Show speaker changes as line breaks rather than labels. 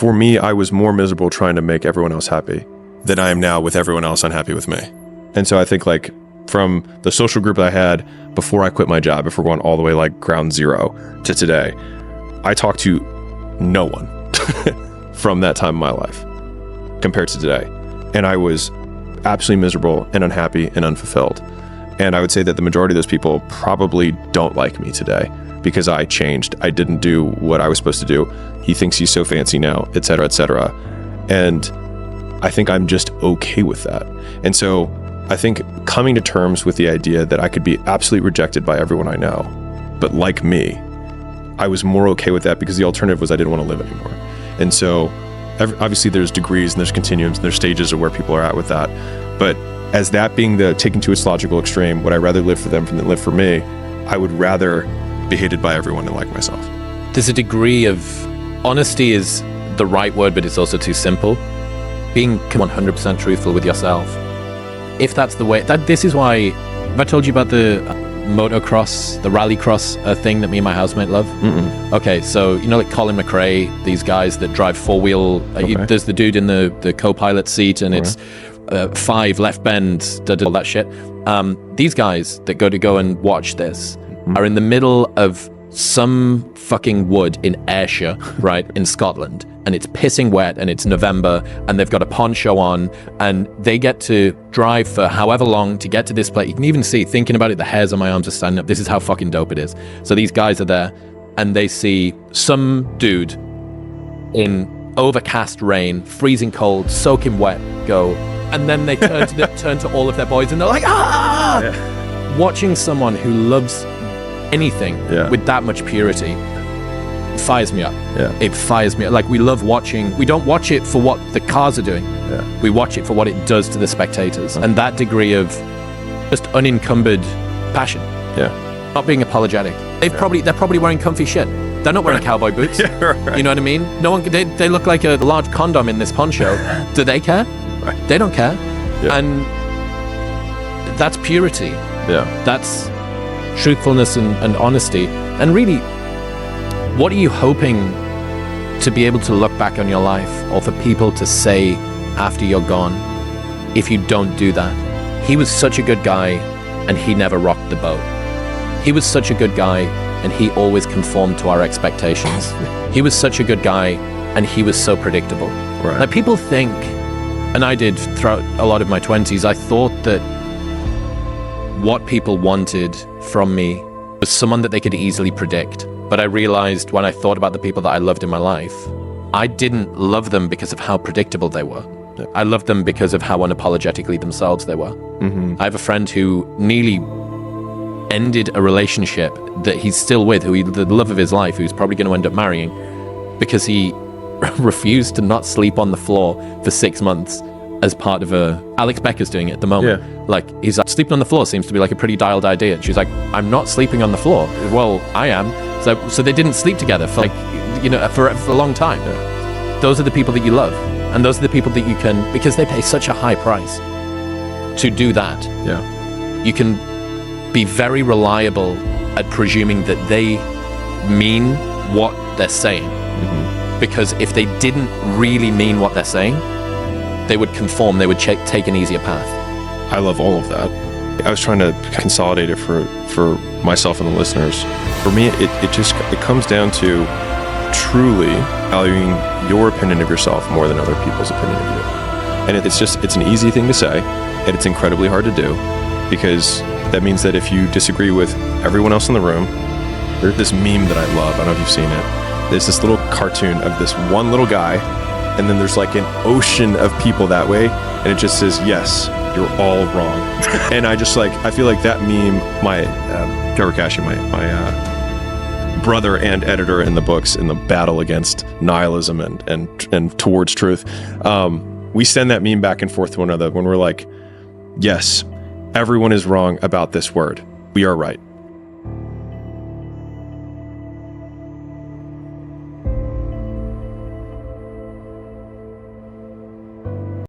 for me, I was more miserable trying to make everyone else happy than I am now with everyone else unhappy with me. And so I think like from the social group that I had before I quit my job, if we're going all the way like ground zero to today, I talked to no one from that time in my life compared to today. And I was absolutely miserable and unhappy and unfulfilled. And I would say that the majority of those people probably don't like me today because I changed. I didn't do what I was supposed to do. He thinks he's so fancy now, et cetera, et cetera. And I think I'm just okay with that. And so I think coming to terms with the idea that I could be absolutely rejected by everyone I know, but like me, I was more okay with that because the alternative was I didn't want to live anymore. And so obviously there's degrees and there's continuums and there's stages of where people are at with that. But as that being the taken to its logical extreme, would I rather live for them than live for me? I would rather be hated by everyone and like myself.
There's a degree of honesty is the right word, but it's also too simple. Being 100% truthful with yourself. If that's the way, this is why, have I told you about the motocross, the rallycross thing that me and my housemate love?
Mm-mm.
Okay, so you know like Colin McRae, these guys that drive four-wheel, there's the dude in the co-pilot seat and it's 5 left bend, all that shit. These guys that go and watch this are in the middle of some fucking wood in Ayrshire, right, in Scotland, and it's pissing wet and it's November and they've got a poncho on and they get to drive for however long to get to this place. You can even see, thinking about it, the hairs on my arms are standing up. This is how fucking dope it is. So these guys are there and they see some dude in overcast rain, freezing cold, soaking wet, go, and then they turn to all of their boys and they're like, ah! Yeah. Watching someone who loves anything with that much purity fires me up. It fires me up. Like, we love watching. We don't watch it for what the cars are doing. We watch it for what it does to the spectators. And that degree of just unencumbered passion. Not being apologetic. They're probably wearing comfy shit. They're not wearing cowboy boots. You know what I mean? No one. They look like a large condom in this poncho. Do they care? They don't care. And that's purity. That's truthfulness and honesty. And really, what are you hoping to be able to look back on your life or for people to say after you're gone if you don't do that? He was such a good guy and he never rocked the boat. He was such a good guy and he always conformed to our expectations. He was such a good guy and he was so predictable. Like, people think, and I did throughout a lot of my 20s, I thought that what people wanted from me was someone that they could easily predict. But I realized when I thought about the people that I loved in my life, I didn't love them because of how predictable they were. I loved them because of how unapologetically themselves they were. I have a friend who nearly ended a relationship that he's still with, the love of his life, who's probably going to end up marrying, because he refused to not sleep on the floor for 6 months as part of Alex Becker's doing it at the moment. Like, he's like, sleeping on the floor seems to be like a pretty dialed idea. And she's like, I'm not sleeping on the floor. Well, I am. So they didn't sleep together for for a long time. Those are the people that you love. And those are the people that you can, because they pay such a high price to do that. You can be very reliable at presuming that they mean what they're saying. Because if they didn't really mean what they're saying, they would conform, they would take an easier path.
I love all of that. I was trying to consolidate it for myself and the listeners. For me, it comes down to truly valuing your opinion of yourself more than other people's opinion of you. And it's an easy thing to say, and it's incredibly hard to do, because that means that if you disagree with everyone else in the room, there's this meme that I love, I don't know if you've seen it. There's this little cartoon of this one little guy, and then there's like an ocean of people that way, and it just says, yes, you're all wrong. And I feel like that meme, my Trevor Cashew, my brother and editor in the books, in the battle against nihilism and towards truth, we send that meme back and forth to one another when we're like, yes, everyone is wrong about this word. We are right.